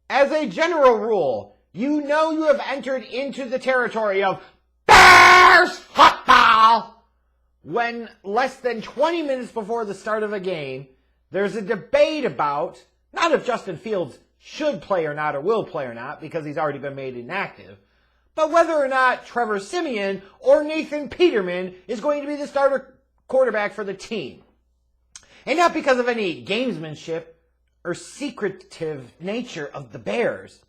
As a general rule, you know you have entered into the territory of Bears football when less than 20 minutes before the start of a game, there's a debate about, not if Justin Fields should play or not or will play or not because he's already been made inactive, but whether or not Trevor Siemian or Nathan Peterman is going to be the starter quarterback for the team. And not because of any gamesmanship or secretive nature of the Bears,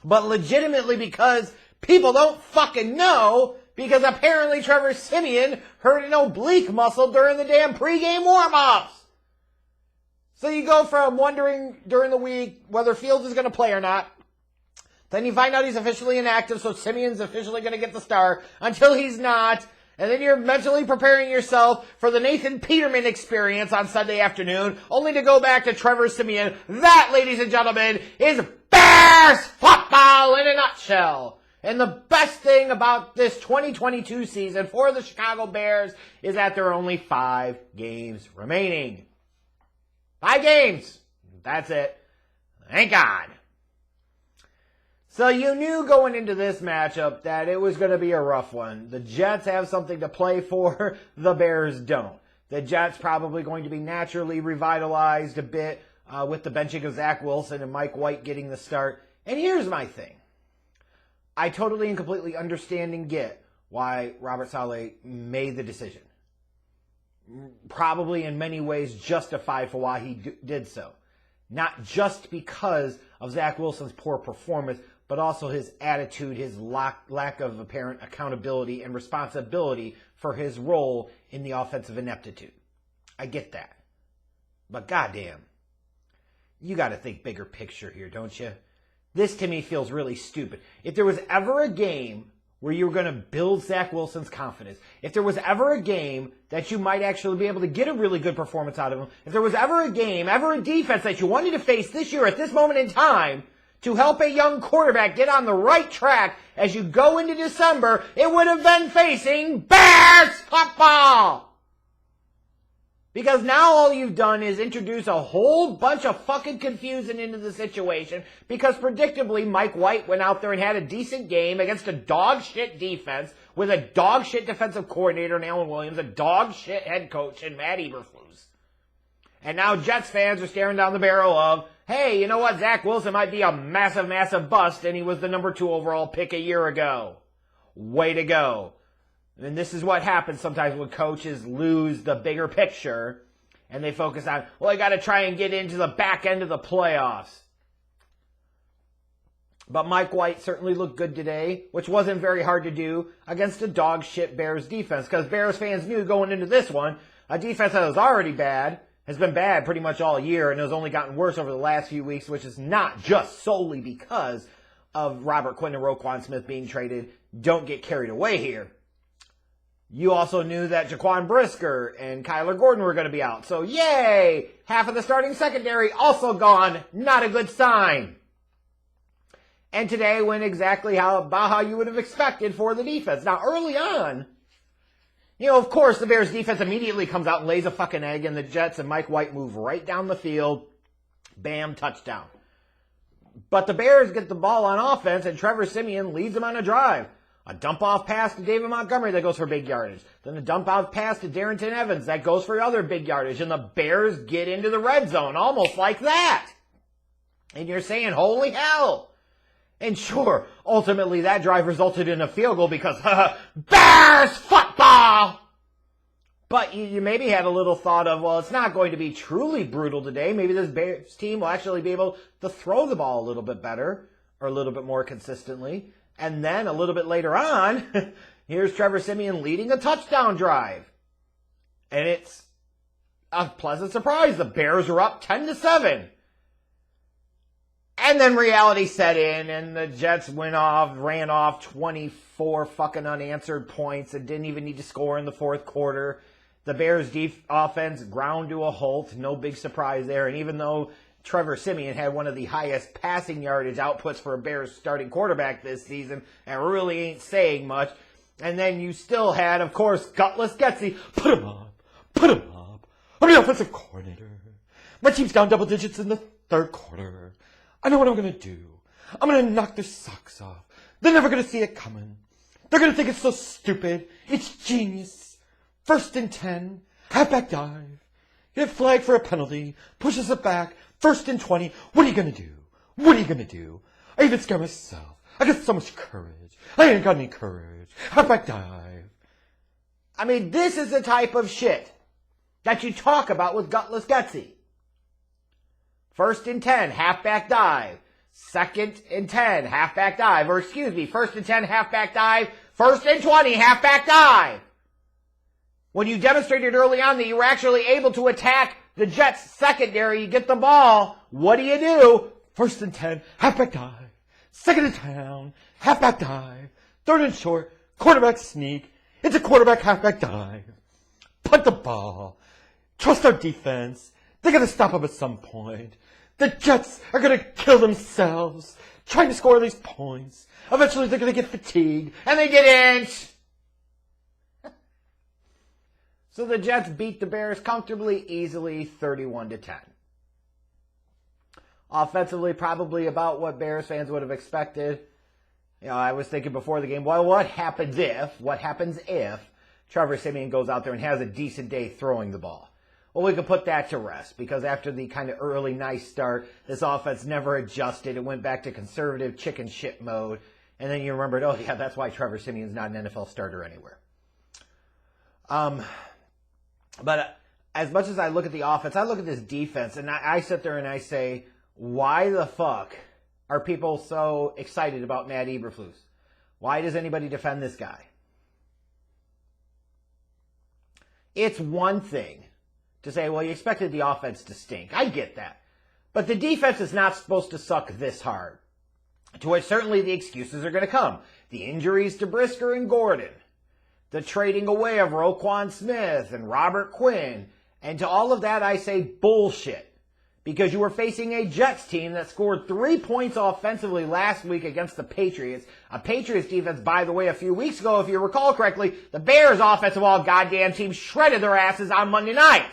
but legitimately because people don't fucking know, because apparently Trevor Siemian hurt an oblique muscle during the damn pregame warm-ups. So you go from wondering during the week whether Fields is going to play or not, then you find out he's officially inactive, so Simeon's officially going to get the start until he's not. And then you're mentally preparing yourself for the Nathan Peterman experience on Sunday afternoon, only to go back to Trevor Siemian. That, ladies and gentlemen, is Bears football in a nutshell. And the best thing about this 2022 season for the Chicago Bears is that there are only 5 games remaining. 5 games. That's it. Thank God. So you knew going into this matchup that it was going to be a rough one. The Jets have something to play for. The Bears don't. The Jets probably going to be naturally revitalized a bit with the benching of Zach Wilson and Mike White getting the start. And here's my thing. I totally and completely understand and get why Robert Saleh made the decision. Probably in many ways justified for why he did so. Not just because of Zach Wilson's poor performance, but also his attitude, his lack of apparent accountability and responsibility for his role in the offensive ineptitude. I get that. But goddamn, you got to think bigger picture here, don't you? This to me feels really stupid. If there was ever a game where you were going to build Zach Wilson's confidence, if there was ever a game that you might actually be able to get a really good performance out of him, if there was ever a game, ever a defense that you wanted to face this year at this moment in time to help a young quarterback get on the right track as you go into December, it would have been facing Bears football. Because now all you've done is introduce a whole bunch of fucking confusion into the situation, because predictably Mike White went out there and had a decent game against a dog shit defense with a dog shit defensive coordinator in Alan Williams, a dog shit head coach in Matt Eberflus. And now Jets fans are staring down the barrel of, hey, you know what? Zach Wilson might be a massive, massive bust, and he was the number 2 overall pick a year ago. Way to go. And this is what happens sometimes when coaches lose the bigger picture and they focus on, well, I got to try and get into the back end of the playoffs. But Mike White certainly looked good today, which wasn't very hard to do against a dog shit Bears defense, because Bears fans knew going into this one, a defense that was already bad, has been bad pretty much all year, and has only gotten worse over the last few weeks, which is not just solely because of Robert Quinn and Roquan Smith being traded. Don't get carried away here. You also knew that Jaquan Brisker and Kyler Gordon were going to be out. So yay! Half of the starting secondary also gone. Not a good sign. And today went exactly about how you would have expected for the defense. Now early on, of course the Bears defense immediately comes out and lays a fucking egg, and the Jets and Mike White move right down the field. Bam, touchdown. But the Bears get the ball on offense, and Trevor Siemian leads them on a drive. A dump-off pass to David Montgomery that goes for big yardage. Then a dump-off pass to Darrington Evans that goes for other big yardage. And the Bears get into the red zone almost like that. And you're saying, holy hell. And sure, ultimately that drive resulted in a field goal because, Bears football! But you maybe had a little thought of, well, it's not going to be truly brutal today. Maybe this Bears team will actually be able to throw the ball a little bit better or a little bit more consistently. And then a little bit later on, here's Trevor Siemian leading a touchdown drive. And it's a pleasant surprise. The Bears are up 10-7. And then reality set in, and the Jets ran off 24 fucking unanswered points and didn't even need to score in the fourth quarter. The Bears' offense ground to a halt. No big surprise there. And even though Trevor Siemian had one of the highest passing yardage outputs for a Bears starting quarterback this season, and really ain't saying much. And then you still had, of course, gutless Getsy. Put him up. I'm the offensive coordinator. My team's down double digits in the third quarter. I know what I'm going to do. I'm going to knock their socks off. They're never going to see it coming. They're going to think it's so stupid. It's genius. 1st and 10. Halfback dive. Get flagged for a penalty. Pushes it back. 1st and 20. What are you going to do? What are you going to do? I even scare myself. I got so much courage. I ain't got any courage. Halfback dive. I mean, this is the type of shit that you talk about with Gutless Gutsy. 1st and 10, halfback dive. 2nd and 10, halfback dive. Or excuse me, 1st and 10, halfback dive. 1st and 20, halfback dive. When you demonstrated early on that you were actually able to attack the Jets secondary, you get the ball, what do? 1st and 10, halfback dive. 2nd and down, halfback dive. 3rd and short, quarterback sneak. It's a quarterback halfback dive. Punt the ball. Trust our defense. They gotta stop them at some point. The Jets are gonna kill themselves trying to score these points. Eventually they're gonna get fatigued. And they didn't! So the Jets beat the Bears comfortably, easily, 31-10. Offensively, probably about what Bears fans would have expected. You know, I was thinking before the game, well, what happens if Trevor Siemian goes out there and has a decent day throwing the ball? Well, we could put that to rest because after the kind of early nice start, this offense never adjusted. It went back to conservative chicken shit mode. And then you remembered, oh yeah, that's why Trevor Siemian's not an NFL starter anywhere. But as much as I look at the offense, I look at this defense and I sit there and I say, why the fuck are people so excited about Matt Eberflus? Why does anybody defend this guy? It's one thing to say, well, you expected the offense to stink. I get that. But the defense is not supposed to suck this hard. To which certainly the excuses are going to come. The injuries to Brisker and Gordon. The trading away of Roquan Smith and Robert Quinn. And to all of that, I say bullshit. Because you were facing a Jets team that scored 3 points offensively last week against the Patriots. A Patriots defense, by the way, a few weeks ago, if you recall correctly, the Bears offensive all goddamn team shredded their asses on Monday night.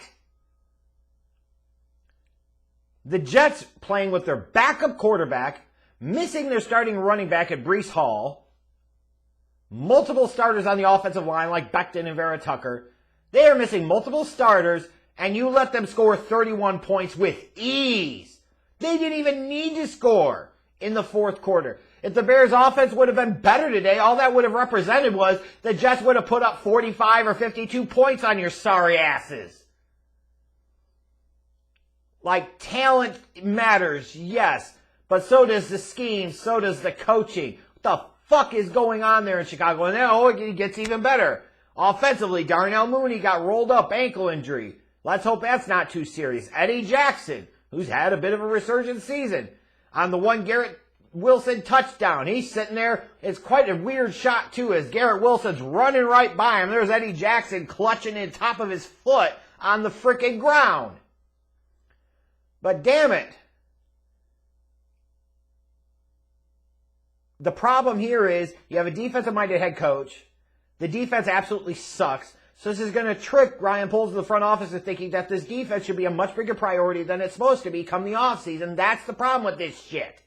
The Jets playing with their backup quarterback, missing their starting running back at Breece Hall, multiple starters on the offensive line like Becton and Vera Tucker. They are missing multiple starters, and you let them score 31 points with ease. They didn't even need to score in the fourth quarter. If the Bears offense would have been better today, all that would have represented was the Jets would have put up 45 or 52 points on your sorry asses. Like, talent matters, yes, but so does the scheme, so does the coaching. What the fuck is going on there in Chicago? And now it gets even better. Offensively, Darnell Mooney got rolled up, ankle injury. Let's hope that's not too serious. Eddie Jackson, who's had a bit of a resurgent season, on the one Garrett Wilson touchdown. He's sitting there. It's quite a weird shot, too, as Garrett Wilson's running right by him. There's Eddie Jackson clutching in top of his foot on the frickin' ground. But damn it. The problem here is you have a defensive-minded head coach. The defense absolutely sucks. So this is going to trick Ryan Poles in the front office into thinking that this defense should be a much bigger priority than it's supposed to be come the offseason. That's the problem with this shit.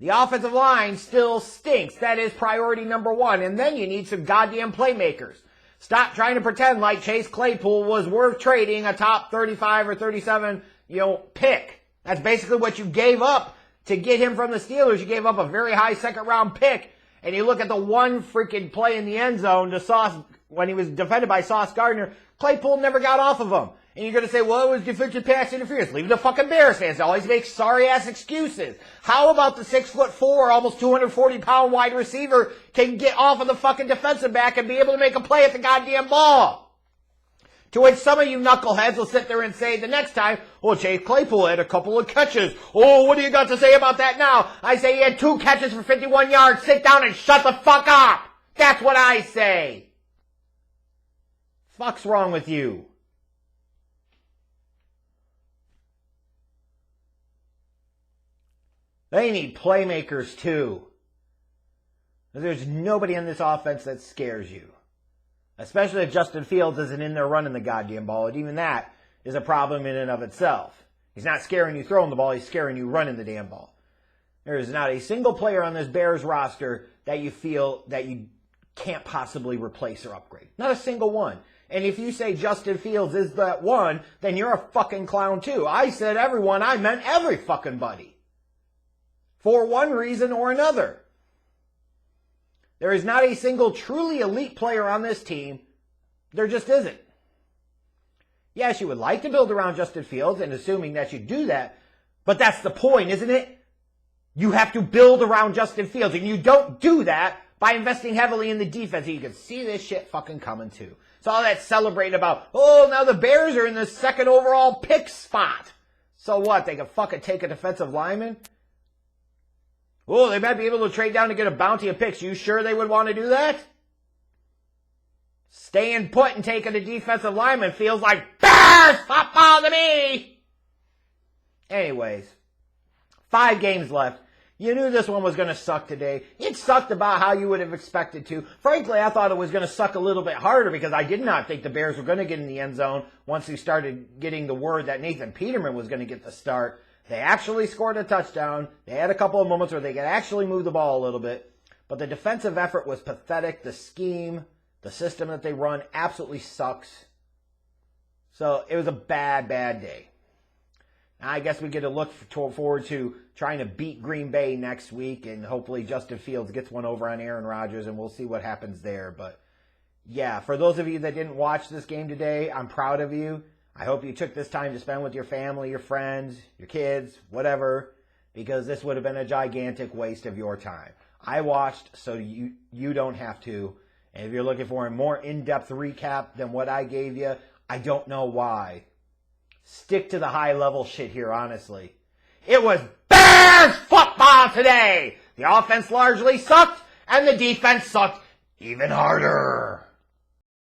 The offensive line still stinks. That is priority number one. And then you need some goddamn playmakers. Stop trying to pretend like Chase Claypool was worth trading a top 35 or 37, pick. That's basically what you gave up to get him from the Steelers. You gave up a very high second-round pick. And you look at the one freaking play in the end zone to Sauce, when he was defended by Sauce Gardner, Claypool never got off of him. And you're going to say, well, it was defensive pass interference. Leave the fucking Bears fans to always make sorry-ass excuses. How about the 6'4", almost 240-pound wide receiver can get off of the fucking defensive back and be able to make a play at the goddamn ball? To which some of you knuckleheads will sit there and say the next time, well, Chase Claypool had a couple of catches. Oh, what do you got to say about that now? I say he had 2 catches for 51 yards. Sit down and shut the fuck up. That's what I say. Fuck's wrong with you? They need playmakers too. There's nobody in this offense that scares you. Especially if Justin Fields isn't in there running the goddamn ball. And even that is a problem in and of itself. He's not scaring you throwing the ball. He's scaring you running the damn ball. There is not a single player on this Bears roster that you feel that you can't possibly replace or upgrade. Not a single one. And if you say Justin Fields is that one, then you're a fucking clown too. I said everyone, I meant every fucking buddy. For one reason or another. There is not a single truly elite player on this team. There just isn't. Yes, you would like to build around Justin Fields, and assuming that you do that, but that's the point, isn't it? You have to build around Justin Fields, and you don't do that by investing heavily in the defense. You can see this shit fucking coming too. So all that celebrating about, oh, now the Bears are in the second overall pick spot. So what, they can fucking take a defensive lineman? Oh, they might be able to trade down to get a bounty of picks. You sure they would want to do that? Staying put and taking a defensive lineman feels like Bears football to me. Anyways, 5 games left. You knew this one was going to suck today. It sucked about how you would have expected to. Frankly, I thought it was going to suck a little bit harder because I did not think the Bears were going to get in the end zone once we started getting the word that Nathan Peterman was going to get the start. They actually scored a touchdown. They had a couple of moments where they could actually move the ball a little bit. But the defensive effort was pathetic. The scheme, the system that they run absolutely sucks. So it was a bad, bad day. Now, I guess we get to look forward to trying to beat Green Bay next week, and hopefully Justin Fields gets one over on Aaron Rodgers, and we'll see what happens there. But yeah, for those of you that didn't watch this game today, I'm proud of you. I hope you took this time to spend with your family, your friends, your kids, whatever, because this would have been a gigantic waste of your time. I watched, so you don't have to. And if you're looking for a more in-depth recap than what I gave you, I don't know why. Stick to the high-level shit here, honestly. It was Bears football today! The offense largely sucked, and the defense sucked even harder.